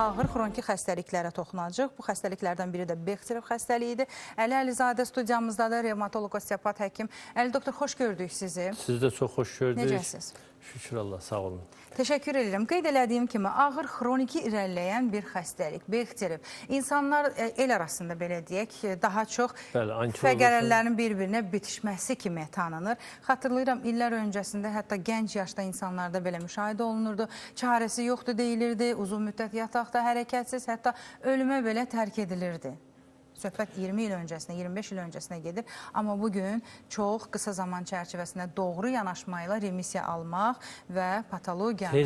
ağır xroniki xəstəliklərə toxunacaq. Bu xəstəliklərdən biri də Bexterov xəstəliyidir. Əli Əlizadə studiyamızdadır, revmatoloq, osteopat həkim. Əli doktor, xoş gördük sizi. Siz də çox xoş gördük. Necəsiz? Şükür Allah, sağ olun. Təşəkkür edirəm. Qeyd elədiyim kimi ağır xroniki irəliləyən bir xəstəlik, Bexterov. İnsanlar el arasında belə deyək, daha çox fəqərələrin bir-birinə bitişməsi kimi tanınır. Xatırlayıram, illər öncəsində hətta gənc yaşda insanlarda belə müşahidə olunurdu. Çarəsi yoxdur deyilirdi, uzun müddət yataqda, hərəkətsiz, hətta ölümə belə tərk edilirdi. Söhbət 20 il öncəsinə, 25 il öncəsinə gedir. Amma bugün çox qısa zaman çərçivəsində doğru yanaşmayla remisiya almaq və patologiyanı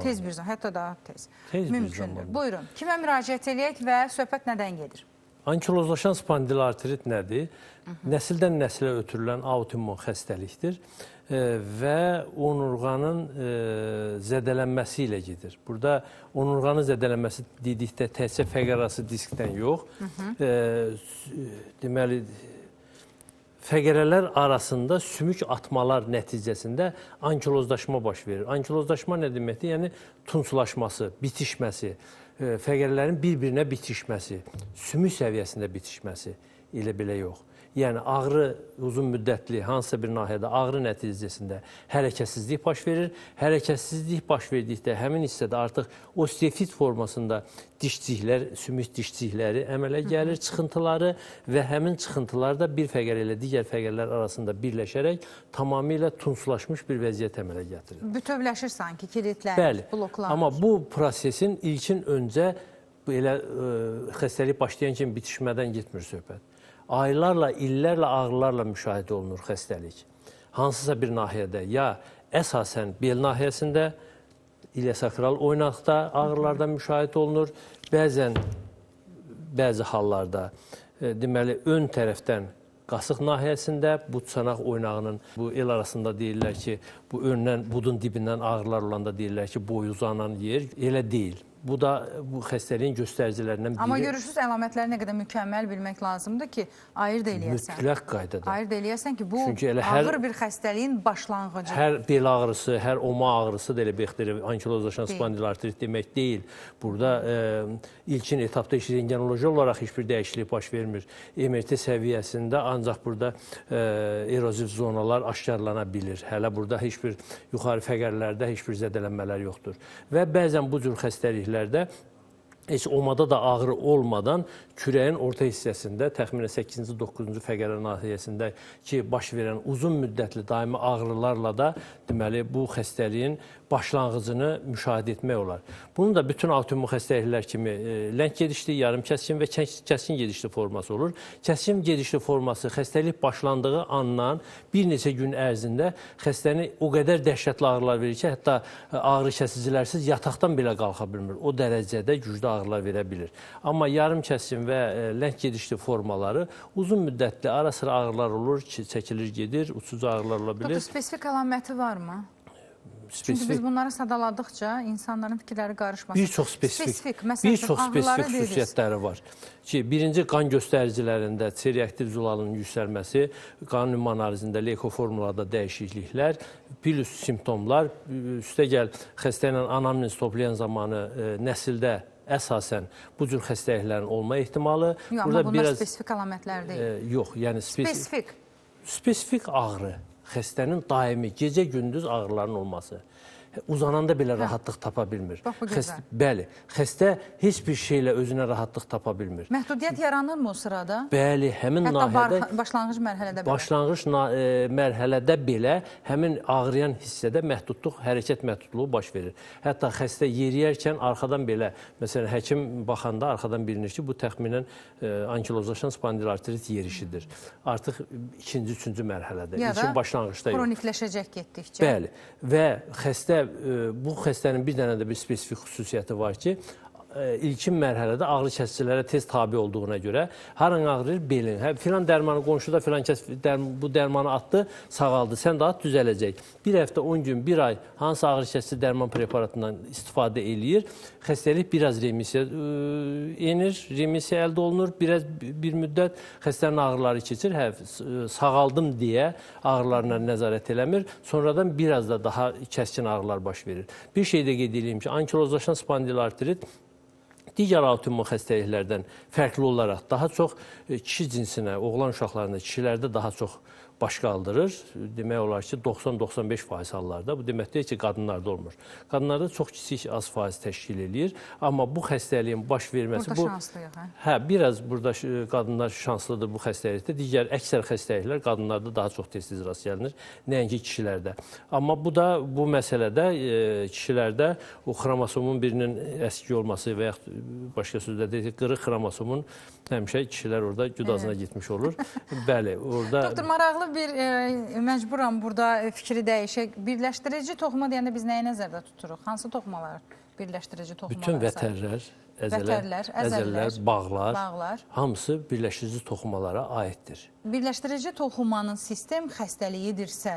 tez bir zaman, hətta daha tez mümkündür. Buyurun, kimə müraciət edək və söhbət nədən gedir? Ankilozlaşan spondilartrit nədir? Nəsildən nəsilə ötürülən autoimmun xəstəlikdir və onurğanın zədələnməsi ilə gedir. Burada onurğanın zədələnməsi dedikdə təkcə fəqərarası diskdən yox, deməli, fəqərələr arasında sümük atmalar nəticəsində ankilozlaşma baş verir. Ankilozlaşma nə deməkdir? Yəni, tunçlaşması, bitişməsi, fəqərələrin bir-birinə bitişməsi, sümük səviyyəsində bitişməsi ilə belə yox. Yəni, ağrı uzun müddətli, hansısa bir nahiyədə ağrı nəticəsində hərəkətsizlik baş verir. Hərəkətsizlik baş verdikdə həmin hissədə artıq osteofit formasında dişciklər, sümük dişcikləri əmələ gəlir, çıxıntıları və həmin çıxıntılar da bir fəqər ilə digər fəqərlər arasında birləşərək tamamilə tunçlaşmış bir vəziyyət əmələ gətirir. Bütövləşir sanki, kilidlənir, bloklanır. Amma bu prosesin ilkin öncə belə xəstəlik başlayan kimi bitişmədən getmir söhbət. Aylarla, illərlə ağrılarla müşahidə olunur xəstəlik. Hansısa bir nahiyədə, ya əsasən bel nahiyəsində, iliosakral oynaqda ağrılardan müşahidə olunur. Bəzən, bəzi hallarda, deməli, ön tərəfdən qasıq nahiyəsində, bud çanaq oynağının, bu el arasında deyirlər ki, bu öndən, budun dibindən ağrılar olanda deyirlər ki, boyu uzanan yer, elə deyil. Bu da bu xəstəliyin göstəricilərindən biri. Amma görürsünüz, əlamətləri nə qədər mükəmməl bilmək lazımdır ki, ayırt eləyəsən. Mütləq qaydada. Ayırt eləyəsən ki, bu ağır bir xəstəliyin başlanğıcı. Hər bel ağrısı, hər oma ağrısı da elə Bexterov ankilozlaşan spondilartrit demək deyil. Burada ilkin etapda heç rengenoloji olaraq heç bir dəyişiklik baş vermir. MRT səviyyəsində ancaq burada eroziv zonalar aşkarlana bilir. Hələ burada heç bir yuxarı fəqərlərdə heç bir zədələnmələr yoxdur. Və bəzən bu cür xəstəliklərdə heç omada da ağrı olmadan kürəyin orta hissəsində, təxminən 8-ci, 9-cu fəqərə nahiyəsində ki, baş verən uzun müddətli daimi ağrılarla da deməli, bu xəstəliyin başlanğıcını müşahidə etmək olar. Bunun da bütün autoimmun xəstəliklər kimi ləng gedişli, yarım kəskin və kəskin gedişli forması olur. Kəskin gedişli forması xəstəlik başlandığı andan bir neçə gün ərzində xəstəni o qədər dəhşətli ağrılar verir ki, hətta ağrı kəsicilərsiz yataqdan belə qalxa bilmir. O dərəcədə güclü ağrılar verə bilir. Amma yarım kəskin və ləng gedişli formaları uzun müddətli ara sıra ağrılar olur, çəkilir, gedir, uçucu ağrılar ola bilir. Doktor, spesifik əlaməti varmı? Çünki biz bunları sadaladıqca insanların fikirləri qarışmasın. Bir çox spesifik xüsusiyyətləri var. Ki, birinci qan göstəricilərində C-reaktiv zulalının yüksəlməsi, qan ümumi analizində leykoformulada dəyişikliklər, plus simptomlar, üstəgəl xəstə ilə anamnez toplayan zamanı nəsildə əsasən bu cür xəstəliklərin olma ehtimalı. Yox, amma bunlar spesifik əlamətlər deyil. Yox, yəni spesifik ağrı. Xəstənin daimi, gecə-gündüz ağrıların olması. Uzananda belə rahatlıq tapa bilmir. Bax, bu gözəl. Bəli, xəstə heç bir şeylə özünə rahatlıq tapa bilmir. Məhdudiyyət yaranırmı o sırada? Bəli, həmin nahiyədə... Hətta başlanğıc mərhələdə belə? Başlanğıc mərhələdə belə həmin ağrıyan hissədə məhdudluq, hərəkət məhdudluğu baş verir. Hətta xəstə yeriyərkən arxadan belə, məsələn, həkim baxanda arxadan bilinir ki, bu təxminən ankilozlaşan spondilartrit yerişidir. Artıq ikinci, üçüncü mərhələdə, ilkin başlanğıcda yox. Ya da kronikləşəcək getdikcə. Bəli, və bu xəstənin bir dənə də bir spesifik xüsusiyyəti var ki, ilkin mərhələdə ağrı kəsicilərə tez tabi olduğuna görə hər an ağrıyır belin. Filan dərmanı qonşuda filan bu dərmanı atdı, sağaldı. Sən daha düzələcək. Bir həftə, 10 gün, bir ay hansı ağrı kəsici dərman preparatından istifadə eləyir. Xəstəlik biraz remisiya enir, remisiya əldə olunur. Bir müddət xəstənin ağrıları keçir. Sağaldım deyə ağrılarına nəzarət eləmir. Sonradan biraz da daha kəskin ağrılar baş verir. Bir şey də qeyd edeyim ki, ankilozlaşan spondilartrit digər autoimmun xəstəliklərdən fərqli olaraq daha çox kişi cinsinə, oğlan uşaqlarında, kişilərdə daha çox baş qaldırır. Demək olar ki, 90-95% hallarda. Bu demək deyil ki, qadınlarda olmur. Qadınlarda çox kiçik az faiz təşkil edir. Amma bu xəstəliyin baş verməsi... Burada şanslıyıq, hə? Hə, biraz burada qadınlar şanslıdır bu xəstəlikdə. Digər əksər xəstəliklər qadınlarda daha çox tez-tez rast gəlinir, nəinki kişilərdə. Amma bu məsələdə kişilərdə o xromosomun birinin əski olması və yaxud başqa sözlə deyək ki, qırıq xromosomun həmişə kişilər orada güdazına getmiş olur. Bəli, orada... Doktor, maraqlı bir məcburam burada fikri dəyişək. Birləşdirici toxuma deyəndə biz nəyi nəzərdə tuturuq? Hansı toxumalar birləşdirici toxumalar? Bütün vətərlər, əzəllər, bağlar, hamısı birləşdirici toxumalara aiddir. Birləşdirici toxumanın sistem xəstəliyidirsə,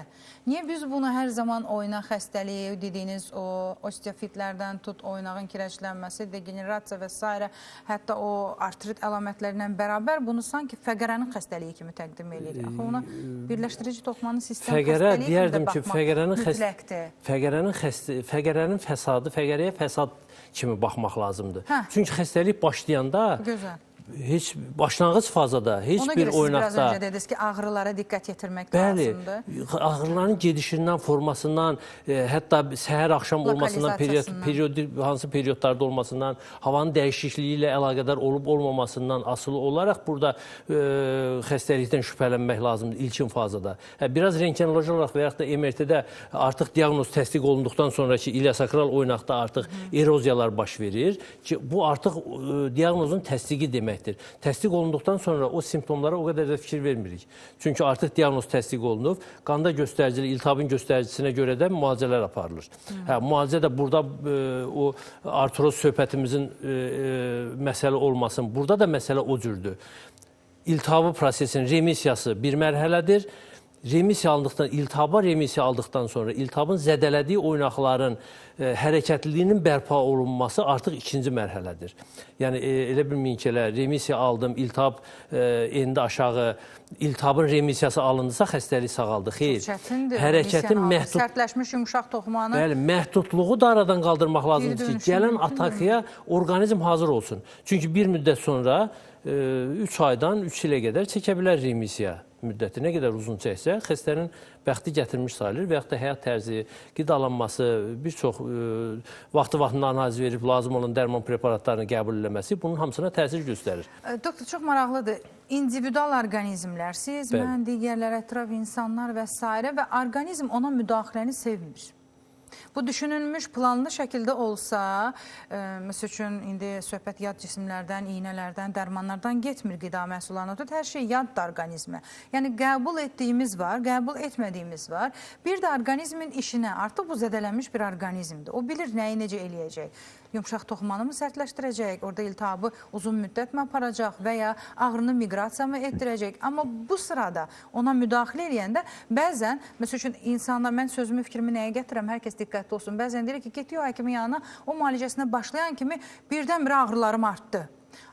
niyə biz bunu hər zaman oynaq xəstəliyi dediyiniz o osteofitlərdən tut, oynağın kirəçlənməsi, degenerasiya və s. hətta o artrit əlamətlərlə bərabər bunu sanki fəqərənin xəstəliyi kimi təqdim edir. Axı ona birləşdirici toxumanın sistem xəstəliyi kimi də baxmaq mütləqdir. Fəqərənin fəsadı, fəqərəyə fəsad kimi baxmaq lazımdır. Çünki xəstəlik başlayanda heç başlanğıc fazada, heç bir oynaqda... Ona görə siz biraz öncə dediniz ki, ağrılara diqqət yetirmək lazımdır. Bəli, ağrıların gedişindən, formasından, hətta səhər-axşam olmasından, hansı periodlarda olmasından, havanın dəyişikliyi ilə əlaqədar olub-olmamasından asılı olaraq burada xəstəlikdən şübhələnmək lazımdır ilkin fazada. Biraz rentgenoloji olaraq və yaxud da MRT-də artıq diaqnoz təsdiq olunduqdan sonraki iliosakral oynaqda artıq eroziyalar baş verir ki, bu artıq diaqnozun təsdiqi deməkdir. Təsdiq olunduqdan sonra o simptomlara o qədər də fikir vermirik. Çünki artıq diaqnoz təsdiq olunub, qanda göstəricili, iltihabın göstəricisine görə də müalicələr aparılır. Müalicə də burada o artroz söhbətimizin məsələ olmasın. Burada da məsələ o cürdür. İltihabı prosesinin remissiyası bir mərhələdir. İltihaba remisiya aldıqdan sonra iltihabın zədələdiyi oynaqların hərəkətliliyinin bərpa olunması artıq ikinci mərhələdir. Yəni, elə bilməyin ki, remisiya aldım, iltihab endi aşağı, iltihabın remissiyası alındısa xəstəlik sağaldı. Xeyr. Çox çətindir. Sərtləşmiş yumuşaq toxumanı... Bəli, məhdudluğu da aradan qaldırmaq lazımdır ki, gələn atakıya orqanizm hazır olsun. Çünki bir müddət sonra 3 aydan 3 ilə qədər çəkə bilər remisiya müddəti. Nə qədər uzun çəksə, xəstənin bəxti gətirmiş sayılır və yaxud da həyat tərzi, qidalanması, bir çox vaxtı-vaxtında analiz verib lazım olan dərman preparatlarını qəbul eləməsi bunun hamısına təsir göstərir. Doktor, çox maraqlıdır. İndividual orqanizmlər, siz, mən, digərlər, ətraf insanlar və s. və orqanizm ona müdaxiləni sevmir. Bu düşünülmüş, planlı şəkildə olsa, məsəl üçün, indi söhbət yad cisimlərdən, iynələrdən, dərmanlardan getmir qida məhsullarına, hər şey yaddır orqanizmə. Yəni, qəbul etdiyimiz var, qəbul etmədiyimiz var. Bir də orqanizmin işinə, artıq bu zədələnmiş bir orqanizmdir. O bilir nəyi necə eləyəcək. Yumşaq toxumanı mı sərtləşdirəcək, orada iltihabı uzun müddət mi aparacaq və ya ağrını miqrasiya mı etdirəcək. Amma bu sırada ona müdaxilə eləyəndə bəzən, məsəl üçün, insanlar, mən sözümü, fikrimi nəyə gətirəm, hər kəs diqqətli olsun. Bəzən deyir ki, getdiyi o həkimin yanına, o müalicəsinə başlayan kimi birdən-birə ağrılarım artdı.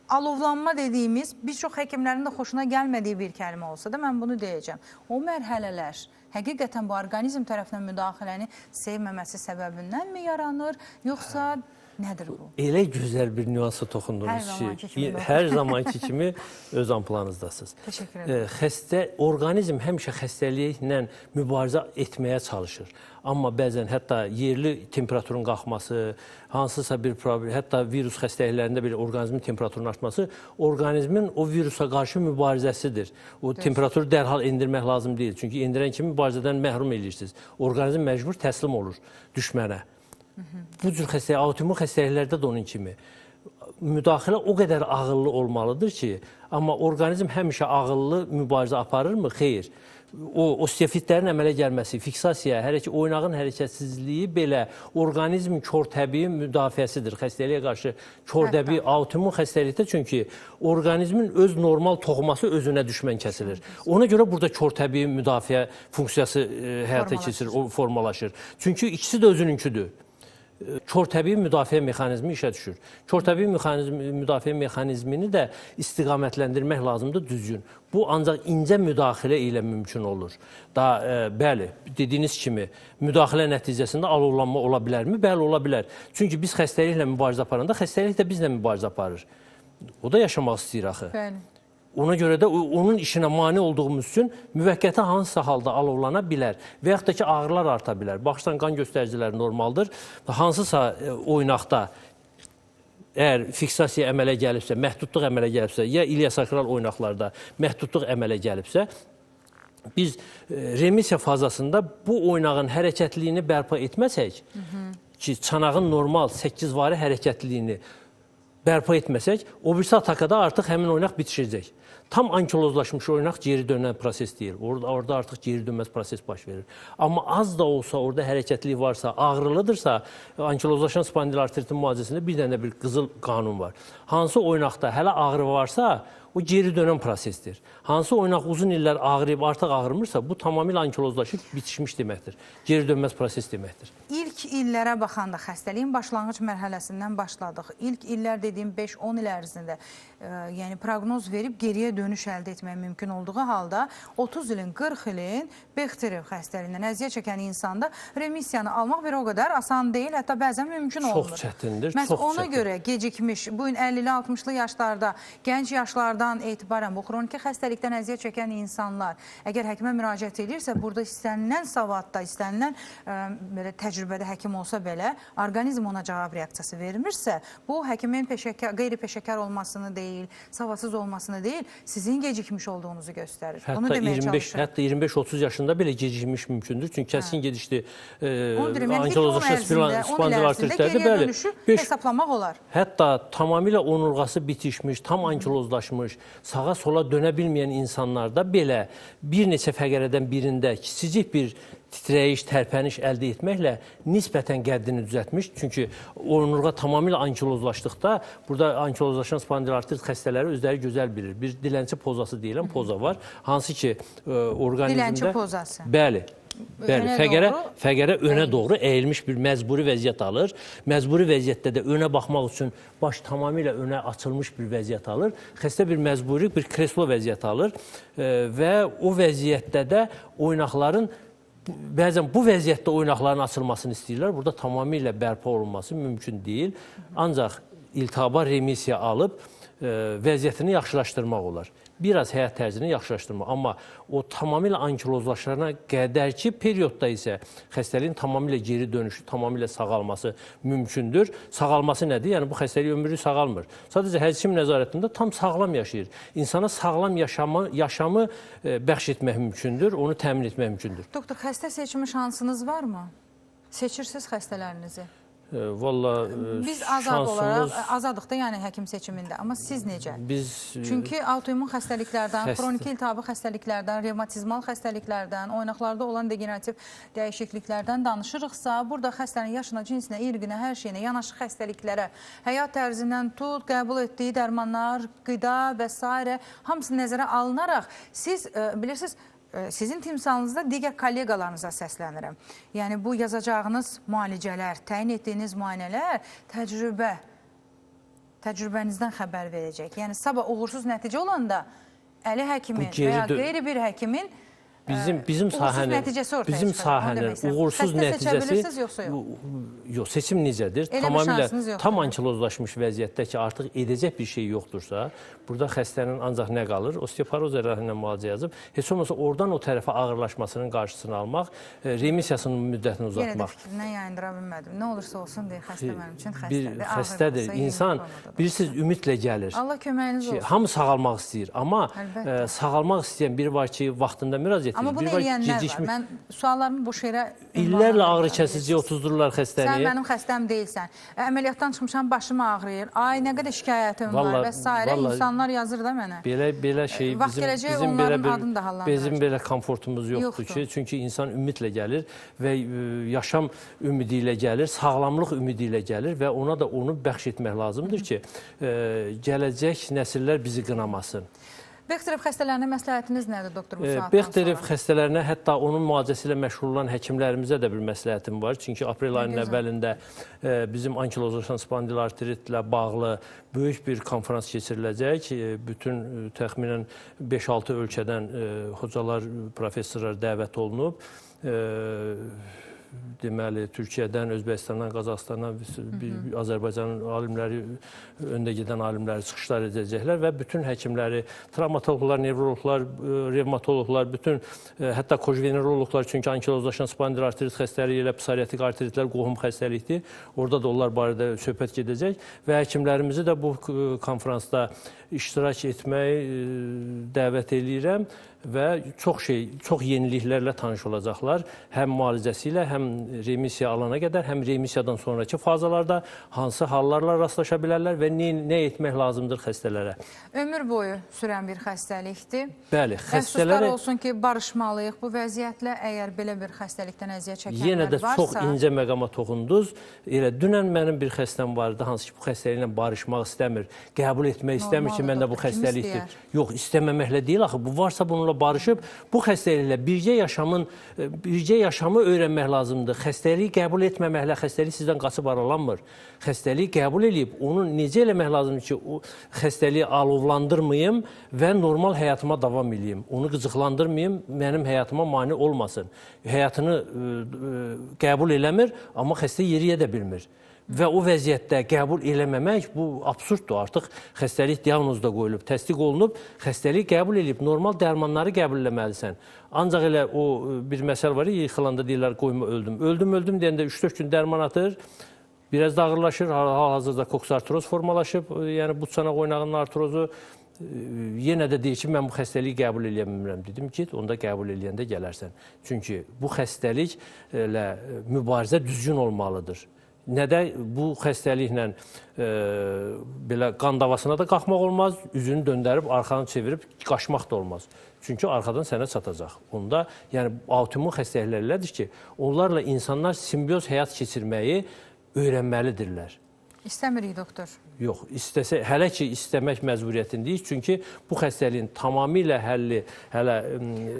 Alovlanma dediyimiz, bir çox həkimlərin də xoşuna gəlmədiyi bir kəlmə olsa da mən bunu deyəcəm. O mərhələlər həqiqətən bu orqanizm tərəfindən müdaxiləni sevməməsi səbəbindənmi yaranır, yoxsa nədir bu? Elə gözəl bir nüansa toxundunuz ki, hər zamanki kimi öz amplanızdasınız. Təşəkkür ederim. Orqanizm həmişə xəstəliklə mübarizə etməyə çalışır. Amma bəzən hətta yerli temperaturun qalxması, hansısa bir problem, hətta virus xəstəliklərində belə orqanizmin temperaturunun artması, orqanizmin o virusa qarşı mübarizəsidir. O temperaturu dərhal endirmək lazım deyil. Çünki endirən kimi mübarizədən məhrum edirsiniz. Orqanizm məcbur təslim olur düşmənə. Bu cür autoimmun xəstəliklərdə də onun kimi. Müdaxilə o qədər ağıllı olmalıdır ki, amma orqanizm həmişə ağıllı mübarizə aparırmı? Xeyr. O osteofitlərin əmələ gəlməsi, fiksasiya, oynağın hərəkətsizliyi belə orqanizmin kör-təbii müdafiəsidir. Xəstəliyə qarşı kör-təbii autoimmun xəstəlikdə çünki orqanizmin öz normal toxuması özünə düşmən kəsilir. Ona görə burada kör-təbii müdafiə funksiyası həyata keçirir, formalaşır. Çünki ikisi də özününküdür. çortəbii müdafiə mexanizmi işə düşür. Çortəbii müdafiə mexanizmini də istiqamətləndirmək lazımdır düzgün. Bu ancaq incə müdaxilə ilə mümkün olur. Bəli, dediyiniz kimi müdaxilə nəticəsində alovlanma ola bilərmi? Bəli, ola bilər. Çünki biz xəstəliklə mübarizə aparanda xəstəlik də bizlə mübarizə aparır. O da yaşamaq istəyir axı. Bəli. Ona görə də onun işinə mane olduğumuz üçün müvəqqəti hansısa halda alovlana bilər və yaxud da ki, ağrılar arta bilər. Baxışdan qan göstəriciləri normaldır. Hansısa oynaqda əgər fiksasiya əmələ gəlibsə, məhdudluq əmələ gəlibsə, ya iliosakral oynaqlarda məhdudluq əmələ gəlibsə, biz remisiya fazasında bu oynağın hərəkətliliyini bərpa etməsək, ki, çanağın normal 8-vari hərəkətliliyini bərpa etməsək, o birisi atakada artıq həmin oynaq bitişəcək. Tam ankilozlaşmış oynaq geri dönən proses deyil. Orada artıq geri dönməz proses baş verir. Amma az da olsa, orada hərəkətlilik varsa, ağrılıdırsa, ankilozlaşan spondilartritin müalicəsində bir dənə bir qızıl qanun var. Hansı oynaqda hələ ağrı varsa, o geri dönən prosesdir. Hansı oynaq uzun illər ağrıyıb, artıq ağrımırsa, bu tamamilə ankilozlaşıb bitişmiş deməkdir. Geri dönməz proses deməkdir. İlk illərə baxanda xəstəliyin başlanğıc mərhələsindən başladıq. İlk illər dediyim 5-10 il ərzində yəni proqnoz verib geriyə dönüş əldə etmək mümkün olduğu halda 30 ilin, 40 ilin Bechterev xəstəliyindən əziyyət çəkən insanda remisiyanı almaq bir o qədər asan deyil, hətta bəzən mümkün olmur. Çox çətindir, çox çətin. Ona görə gecikmiş, bu gün 50'li 60'lı yaşlarda, gənc yaşlardan etibarən bu xroniki xəstəlikdən əziyyət çəkən insanlar əgər həkimə müraciət edirsə, burada istənilən savadda, istənilən belə təcrübədə həkim olsa belə, orqanizm ona cavab reaksiyası vermirsə, bu həkimin qeyri-peşəkar olmasını deyil, savadsız olmasını deyil, sizin gecikmiş olduğunuzu göstərir. Bunu deməyə çalışır. Hətta 25-30 yaşında belə gecikmiş mümkündür. Çünki kəsin gedişli ankilozlaşan spondilartritlərdə geriyə dönüşü hesablamaq olar. Hətta tamamilə onurğası bitişmiş, tam ankilozlaşmış, sağa sola dönə bilməyən insanlarda belə bir neçə fəqərədən birində kiçicik bir titrəyiş, tərpəniş əldə etməklə nisbətən qəddini düzəltmiş. Çünki onurğa tamamilə ankilozlaşdıqda, burada ankilozlaşan spondilartrit xəstələri özləri gözəl bilir. Bir dilənçi pozası deyilən poza var. Hansı ki, orqanizmdə... Dilənçi pozası. Bəli. Fəqərə önə doğru əyilmiş bir məcburi vəziyyət alır. Məcburi vəziyyətdə də önə baxmaq üçün baş tamamilə önə açılmış bir vəziyyət alır. Xəstə bir məcburi, bir kreslo vəziyyət alır və o vəziyyətdə də oynaqların bəzən bu vəziyyətdə oynaqların açılmasını istəyirlər. Burada tamamilə bərpa olunması mümkün deyil. Ancaq iltihaba remisiya alıb vəziyyətini yaxşılaşdırmaq olar. Biraz həyat tərzini yaxşılaşdırmaq. Amma o tamamilə ankilozlaşana qədərki periyodda isə xəstəliyin tamamilə geri dönüşü, tamamilə sağalması mümkündür. Sağalması nədir? Yəni bu xəstəlik ömürlük sağalmır. Sadəcə həkim nəzarətində tam sağlam yaşayır. İnsana sağlam yaşamı bəxş etmək mümkündür, onu təmin etmək mümkündür. Doktor, xəstə seçimi şansınız varmı? Seçirsiniz xəstələrinizi? Valla biz azadıq da, yəni həkim seçimində. Amma siz necə? Çünki autoimmun xəstəliklərdən, xroniki iltihabi xəstəliklərdən, revmatizmal xəstəliklərdən, oynaqlarda olan degenerativ dəyişikliklərdən danışırıqsa, burada xəstənin yaşına, cinsinə, irqinə, hər şeyinə, yanaşı xəstəliklərə, həyat tərzindən tut, qəbul etdiyi dərmanlar, qida və s. hamısı nəzərə alınaraq, siz bilirsiniz, sizin timsalınızda digər kolleqalarınıza səslənirəm. Yəni, bu yazacağınız müalicələr, təyin etdiyiniz müayinələr təcrübənizdən xəbər verəcək. Yəni, sabah uğursuz nəticə olanda əli həkimin və ya qeyri bir həkimin bizim sahənin uğursuz nəticəsi yox, seçim necədir? Tamamilə tam ankilozlaşmış vəziyyətdə ki, artıq edəcək bir şey yoxdursa, burada xəstənin ancaq nə qalır? Osteoporoz cərrahi ilə müalicə yazıb, heç olmasa oradan o tərəfə ağırlaşmasının qarşısını almaq, remissiyasının müddətini uzatmaq. Yenə də fikrindən yayındıra bilmədim. Nə olursa olsun deyə xəstə mənim üçün xəstədir. Xəstədir. İnsan, bilirsiniz, ümidlə gəlir. Allah köməyiniz olsun. Hamı sağalmaq istəyir, amma sağalmaq istəyən biri var ki, vaxtında müraciət edir. Amma bunu eləyənlər var. Mən suallarımı boş yerə... İllərlə ağrı kəsici otuzdururlar xəstəni. Sən mənim xəstəm deyilsən. Əməliyyatdan çıxmışam, başım ağrıyır. Ay, nə qədər şikayətim var və s. İnsanlar yazır da mənə. Belə şey, bizim belə komfortumuz yoxdur ki, çünki insan ümidlə gəlir və yaşam ümidi ilə gəlir, sağlamlıq ümidi ilə gəlir və ona da onu bəxş etmək lazımdır ki, gələcək nəsillər bizi qınamasın. Bexterev xəstələrinə məsləhətiniz nədir, doktor? Bexterev xəstələrinə, hətta onun müalicəsi ilə məşğul olan həkimlərimizə də bir məsləhətim var. Çünki aprel ayının əvvəlində bizim ankilozlaşan spondilartritlə bağlı böyük bir konferans keçiriləcək. Bütün təxminən 5-6 ölkədən hocalar, professorlar dəvət olunub. Deməli, Türkiyədən, Özbəkistandan, Qazaxıstandan, Azərbaycanın alimləri, öndə gedən alimləri çıxışlar edəcəklər və bütün həkimləri, travmatoloqlar, nevroloqlar, revmatoloqlar, bütün hətta kojveneroloqlar, çünki ankilozlaşan spondilartrit xəstəliyi ilə psoriatik artritlər qohum xəstəlikdir. Orada da onlar barədə söhbət gedəcək və həkimlərimizi də bu konferansda iştirak etməyi dəvət eləyirəm və çox yeniliklərlə tanış olacaqlar. Həm müalicəsi ilə, həm remisiya alana qədər, həm remisiyadan sonraki fazalarda hansı hallarla rastlaşa bilərlər və nə etmək lazımdır xəstələrə. Ömür boyu sürən bir xəstəlikdir. Bəli, Əfsuslar olsun ki, barışmalıyıq bu vəziyyətlə, əgər belə bir xəstəlikdən əziyyət çəkənlər varsa. Yenə də çox incə məqama toxundunuz. Elə dünən mənim bir xəstəm vardı, hansı ki, bu xəstəliklə barışmaq istəmir, qəbul etmək istəmir ki, məndə bu xəstəlikdir. Yox, istəməməklə deyil axı, bu varsa bununla barışıb, bu xəstəliklə bircə yaşamı öyrənmək lazımdır. Xəstəliyi qəbul etməməklə xəstəlik sizdən qaçıb aralanmır. Xəstəliyi qəbul edib, onu necə eləmək lazımdır ki, o xəstəliyi alovlandırmayım və normal həyatıma davam edeyim. Onu qıcıqlandırmayım, mənim həyatıma mane olmasın. Həyatını qəbul eləmir, amma xəstə yeriyə də bilmir. Və o vəziyyətdə qəbul eləməmək, bu absurddur. Artıq xəstəlik diaqnozu da qoyulub, təsdiq olunub, xəstəliyi qəbul edib, normal dərmanları qəbul eləməlisən. Ancaq elə o bir məsəl var, yıxılanda deyirlər, qoyma, öldüm. Öldüm deyəndə 3-4 gün dərman atır, biraz da ağırlaşır, hal-hazırda koksartroz formalaşıb, yəni bu çanaq oynağının artrozu. Yenə də deyir ki, mən bu xəstəliyi qəbul eləyə bilmirəm. Dedim ki, onda qəbul eləyəndə gələrsən. Çünki bu xəstəliklə mübarizə düzgün olmalıdır. Nədə bu xəstəliklə belə qan davasına da qalxmaq olmaz, üzünü döndərib, arxanı çevirib qaçmaq da olmaz. Çünki arxadan sənə çatacaq. Onda, yəni autoimmun xəstəliklərlədir ki, onlarla insanlar simbiyoz həyat keçirməyi öyrənməlidirlər. İstəmirik, doktor. Yox, hələ ki, istəmək məcburiyyətindəyik. Çünki bu xəstəliyin tamamilə həlli hələ...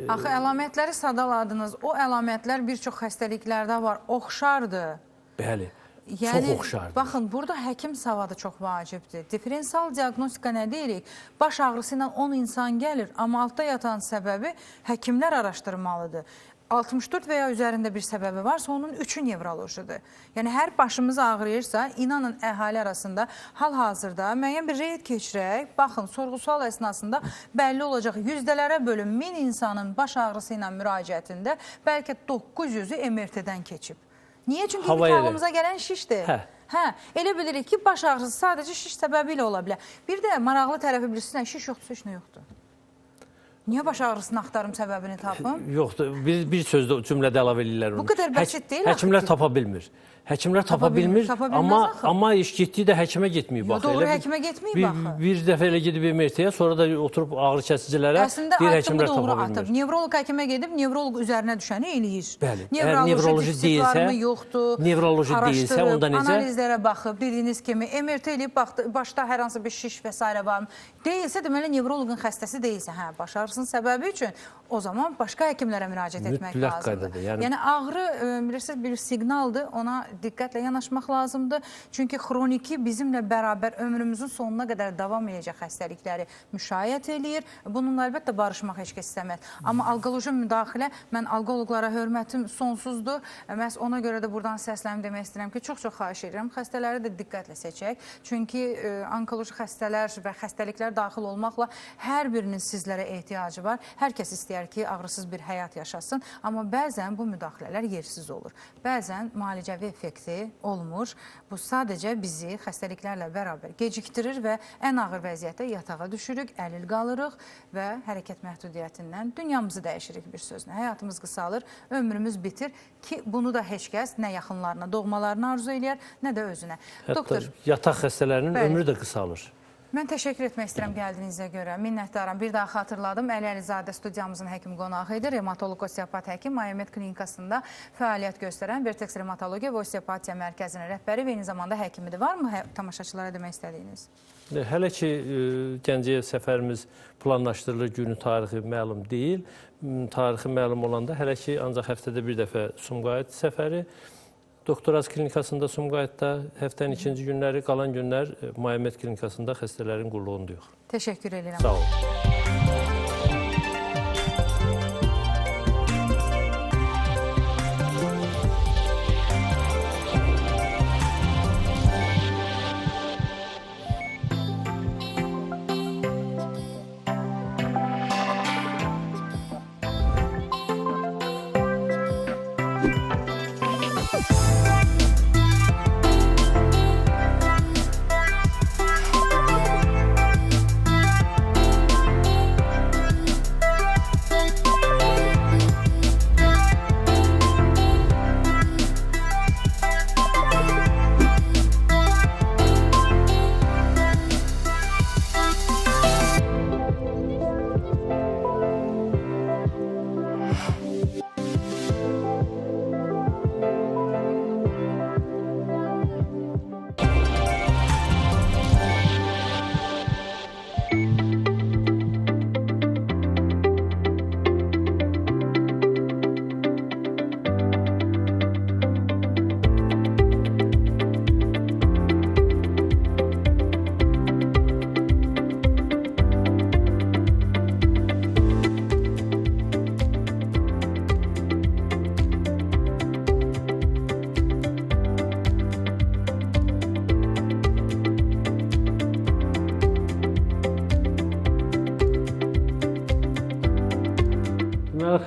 Axı, əlamətləri sadaladınız. O əlamətlər bir çox xəstəliklərdə var, oxşardır. Bəli. Yəni, çox oxşardır. Baxın, burada həkim savadı çox vacibdir. Diferensial diaqnostika nə deyirik? Baş ağrısı ilə 10 insan gəlir, amma altda yatan səbəbi həkimlər araşdırmalıdır. 64 və ya üzərində bir səbəbi varsa, onun 3-ü nevrolojidir. Yəni, hər başımız ağrıyırsa, inanın əhali arasında hal-hazırda müəyyən bir reyd keçirək, baxın, sorğu-sual əsnasında bəlli olacaq, yüzdələrə bölün 1000 insanın baş ağrısı ilə müraciətində bəlkə 900-ü MRT-dən keçib. Niyə? Çünki halımıza gələn şişdir. Elə bilirik ki, baş ağrısı sadəcə şiş səbəbi ilə ola bilər. Bir də maraqlı tərəfi bilirsiniz, şiş yoxdursa, heç nə yoxdur. Niyə baş ağrısını axtarım, səbəbini tapım? Yoxdur, bir sözdə cümlədə əlavə edirlər onu. Bu qədər bəsit deyil. Həkimlər tapa bilmir. Həkimlər tapa bilmir, amma iş getdiyi də həkimə getməyib. Doğru, həkimə getməyib axı. Bir dəfə elə gedib MRT-yə, sonra da oturub ağrı kəsicilərə deyir, həkimlər tapa bilmir. Nevrolog həkimə gedib, nevrolog üzərinə düşəni eləyir. Bəli, əgər nevroloji deyilsə, onda necə? Analizlərə baxıb, dediyiniz kimi, MRT eləyib, başda hər hansı bir şiş və s. var. Deyilsə, deməli, nevrologun xəstəsi deyilsə, baş ağrısının səbəbi üçün o zaman başqa həkimlərə müraciət etmək lazımdır. Yəni, ağrı, bilirsiniz, bir siqnaldır, ona diqqətlə yanaşmaq lazımdır. Çünki xroniki bizimlə bərabər ömrümüzün sonuna qədər davam edəcək xəstəlikləri müşayiət eləyir. Bununla əlbəttə barışmaq heç kəs istəməz. Amma alqoloji müdaxilə, mən alqoloqlara hörmətim sonsuzdur. Məhz ona görə də buradan səslənib demək istəyirəm ki, çox-çox xahiş edirəm. Xəstələri də diqqətlə seçək. Çünki onkoloji xəstələr və xəstəliklər daxil olmaqla hər birinin sizlərə ehtiyacı var. Hər kəs istəyər ki, ağrısız bir həyat yaşasın. Amma bəzən bu müdaxilələr yersiz olur. Bəzən müalicəvi effekti olmur. Bu sadəcə bizi xəstəliklərlə bərabər gecikdirir və ən ağır vəziyyətdə yatağa düşürük, əlil qalırıq və hərəkət məhdudiyyətindən dünyamızı dəyişirik bir sözlə. Həyatımız qısalır, ömrümüz bitir ki, bunu da heç kəs nə yaxınlarına, doğmalarına arzu eləyər, nə də özünə. Hətta yataq xəstələrinin ömrü də qısalır. Mən təşəkkür etmək istəyirəm gəldiyinizə görə. Minnətdaram. Bir daha xatırladım. Əli Əlizadə studiyamızın həkim qonağı idi. Revmatoloq osteopat həkim Mayomed klinikasında fəaliyyət göstərən Vertex Revmatologiya və Osteopatiya Mərkəzinin rəhbəri və eyni zamanda həkimidir. Varmı tamaşaçılara demək istədiyiniz? Hələ ki, Gəncəyə səfərimiz planlaşdırılır, günü, tarixi məlum deyil. Tarixi məlum olanda hələ ki, ancaq həftədə bir dəfə Sumqayıt səfəri. Doktoraz klinikasında Sumqayıtda həftənin ikinci günləri, qalan günlər Mayomed klinikasında xəstələrin qulluğundayıq. Təşəkkür edirəm. Sağ olun.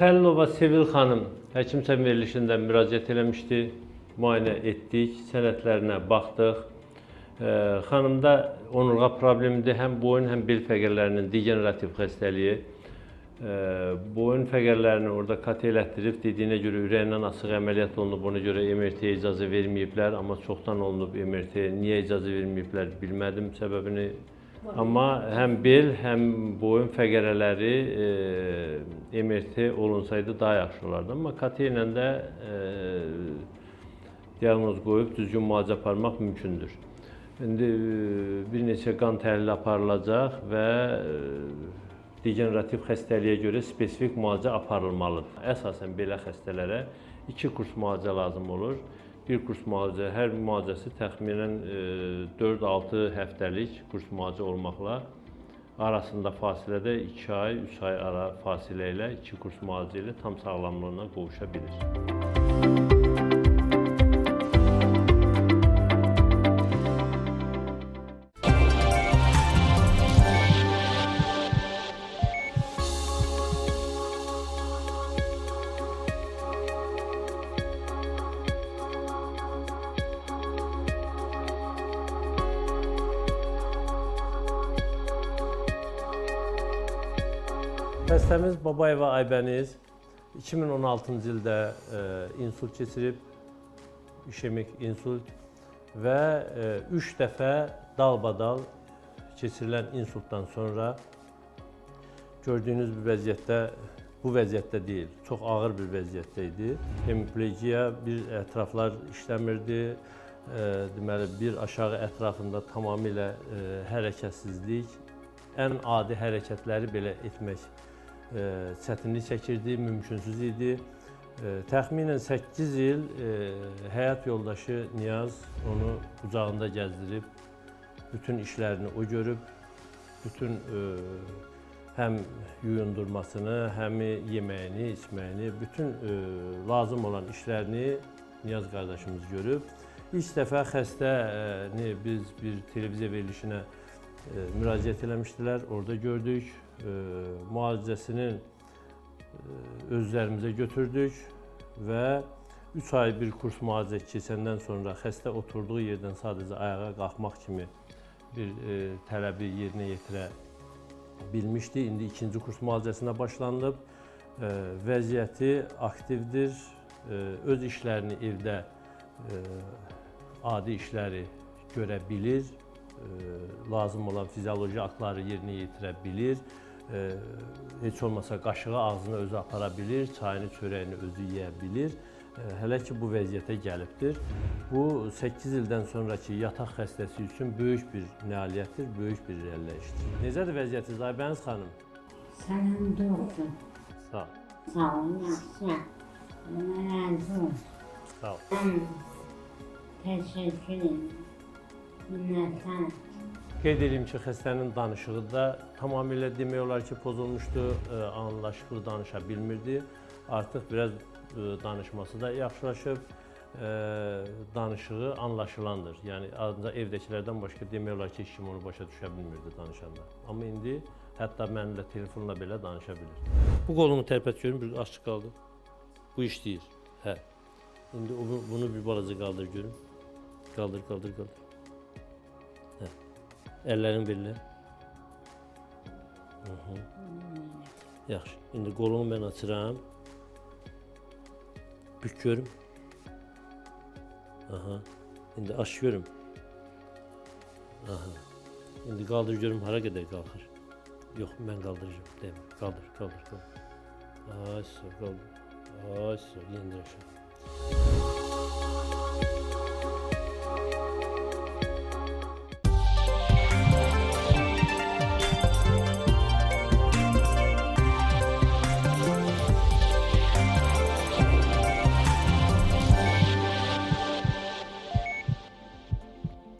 Xəlilova Sevil xanım həkimsə verilişindən müraciət eləmişdi, müayinə etdik, sənədlərinə baxdıq. Xanımda onurğa problemidir, həm boyun, həm bel fəqərlərinin degenerativ xəstəliyi. Boyun fəqərlərini orada kat elətdirib, dediyinə görə ürəyindən asıq əməliyyat olunub, ona görə MRT-yə icazə verməyiblər, amma çoxdan olunub MRT-yə. Niyə icazə verməyiblər bilmədim səbəbini. Amma həm bel, həm boyun fəqərələri MRT olunsaydı daha yaxşı olardı. Amma KT ilə də diaqnoz qoyub düzgün müalicə aparmaq mümkündür. İndi bir neçə qan təhlili aparılacaq və degenerativ xəstəliyə görə spesifik müalicə aparılmalıdır. Əsasən belə xəstələrə 2 kurs müalicə lazım olur. Bir kurs müalicə, hər müalicəsi təxminən 4-6 həftəlik kurs müalicə olmaqla arasında fasilə də 2 ay, 3 ay ara fasilə ilə 2 kurs müalicə ilə tam sağlamlığına qovuşa bilir. Xəstəmiz Babayeva Aybəniz 2016-cı ildə insult keçirib, işemik insult və 3 dəfə dalbadal keçirilən insultdan sonra gördüyünüz bir vəziyyətdə, bu vəziyyətdə deyil, çox ağır bir vəziyyətdə idi. Hemiplegiya, bir ətraflar işləmirdi, deməli bir aşağı ətrafında tamamilə hərəkətsizlik, ən adi hərəkətləri belə etmək çətinlik çəkirdi, mümkünsüz idi. Təxminən 8 il həyat yoldaşı Niyaz onu qucağında gəzdirib, bütün işlərini o görüb, bütün həm yuyundurmasını, həm yeməyini, içməyini, bütün lazım olan işlərini Niyaz qardaşımız görüb. İlk dəfə xəstəni biz bir televiziya verilişinə müraciət eləmişdilər, orada gördük. Müalicəsinin özlərimizə götürdük və 3 ay bir kurs müalicə keçəndən sonra xəstə oturduğu yerdən sadəcə ayağa qalxmaq kimi bir tələbi yerinə yetirə bilmişdi. İndi ikinci kurs müalicəsinə başlanılıb. Vəziyyəti aktivdir, öz işlərini evdə adi işləri görə bilir, lazım olan fizioloji aktları yerinə yetirə bilir. Heç olmasa qaşığı ağzına özü apara bilir, çayını, çörəyini özü yeyə bilir. Hələ ki bu vəziyyətə gəlibdir. Bu 8 ildən sonraki yataq xəstəsi üçün böyük bir nailiyyətdir, böyük bir irəliləyişdir. Necədir vəziyyətiniz Aybəniz xanım? Sənin doğru. Sağ ol. Sağ ol, yaxşı. Allah razı olsun. Sağ ol. Təşəkkür ederim. Minnətlər. Qeyd edeyim ki, xəstənin danışığı da tamamilə demək olar ki, pozulmuşdu, anlaşıqlı danışa bilmirdi. Artıq biraz danışması da yaxşılaşıb, danışığı anlaşılandır. Yəni, ancaq evdəkilərdən başqa demək olar ki, heç kim onu başa düşə bilmirdi danışanda. Amma indi hətta mənimlə telefonla belə danışa bilir. Bu qolumu tərpət görün, bir açıq qaldı. Bu işləyir. Hə. İndi bunu bir balaca qaldır görün. Qaldır, qaldır, qaldır. Hə. Əllərini verirlər. Yaxşı. İndi qolumu mən açıram. Bük görüm. Aha. İndi aç görüm. Aha. İndi qaldır görüm hara qədər qalxır. Yox, mən qaldıracağım. Demir. Qaldır, qaldır, qaldır. Ay, sağ, qaldır. Ay, sağ, yendir aşağı.